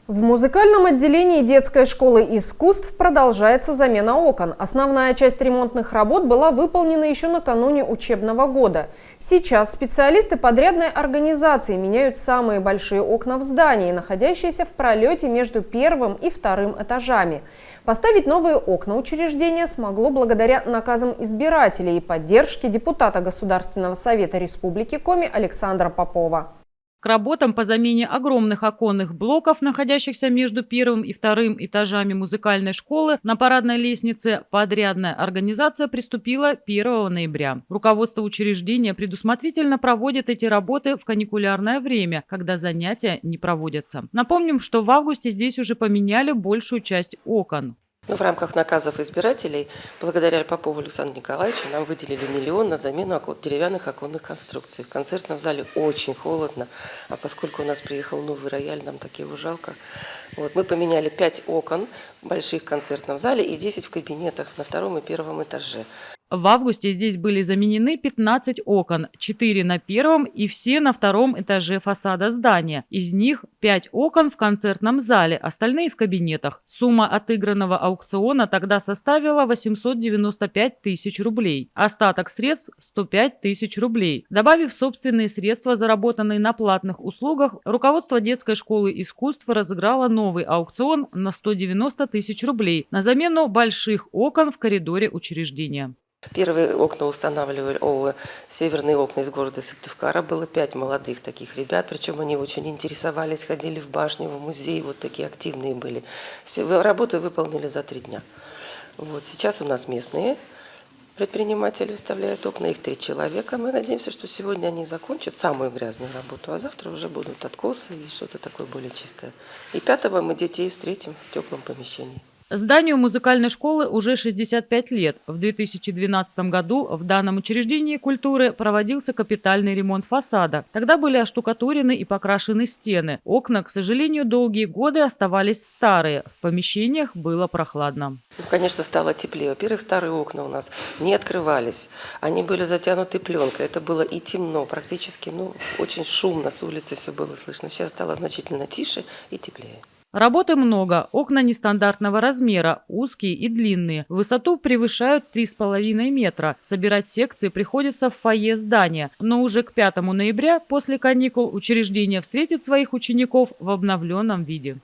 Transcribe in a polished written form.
В музыкальном отделении детской школы искусств продолжается замена окон. Основная часть ремонтных работ была выполнена еще накануне учебного года. Сейчас специалисты подрядной организации меняют самые большие окна в здании, находящиеся в пролете между первым и вторым этажами. Поставить новые окна учреждение смогло благодаря наказам избирателей и поддержке депутата Государственного совета Республики Коми Александра Попова. К работам по замене огромных оконных блоков, находящихся между первым и вторым этажами музыкальной школы, на парадной лестнице подрядная организация приступила 1 ноября. Руководство учреждения предусмотрительно проводит эти работы в каникулярное время, когда занятия не проводятся. Напомним, что в августе здесь уже поменяли большую часть окон. В рамках наказов избирателей, благодаря Попову Александру Николаевичу, нам выделили 1 миллион на замену деревянных оконных конструкций. В концертном зале очень холодно, а поскольку у нас приехал новый рояль, нам так его жалко. Мы поменяли 5 окон больших в концертном зале и 10 в кабинетах на 2 и 1 этаже. В августе здесь были заменены 15 окон, 4 на 1 и все на 2 этаже фасада здания. Из них 5 окон в концертном зале, остальные в кабинетах. Сумма отыгранного аукциона тогда составила 895 тысяч рублей. Остаток средств – 105 тысяч рублей. Добавив собственные средства, заработанные на платных услугах, руководство детской школы искусств разыграло новый аукцион на 190 тысяч рублей на замену больших окон в коридоре учреждения. Первые окна устанавливали северные окна из города Сыктывкара. Было 5 молодых таких ребят, причем они очень интересовались, ходили в башню, в музей, такие активные были. Все, работу выполнили за 3 дня. Сейчас у нас местные предприниматели вставляют окна, их 3 человека. Мы надеемся, что сегодня они закончат самую грязную работу, а завтра уже будут откосы и что-то такое более чистое. И 5-го мы детей встретим в теплом помещении. Зданию музыкальной школы уже 65 лет. В 2012 году в данном учреждении культуры проводился капитальный ремонт фасада. Тогда были оштукатурены и покрашены стены. Окна, к сожалению, долгие годы оставались старые. В помещениях было прохладно. Конечно, стало теплее. Во-первых, старые окна у нас не открывались. Они были затянуты пленкой. Это было и темно, практически очень шумно с улицы все было слышно. Сейчас стало значительно тише и теплее. Работы много. Окна нестандартного размера, узкие и длинные. В высоту превышают 3,5 метра. Собирать секции приходится в фойе здания. Но уже к 5 ноября, после каникул, учреждение встретит своих учеников в обновленном виде.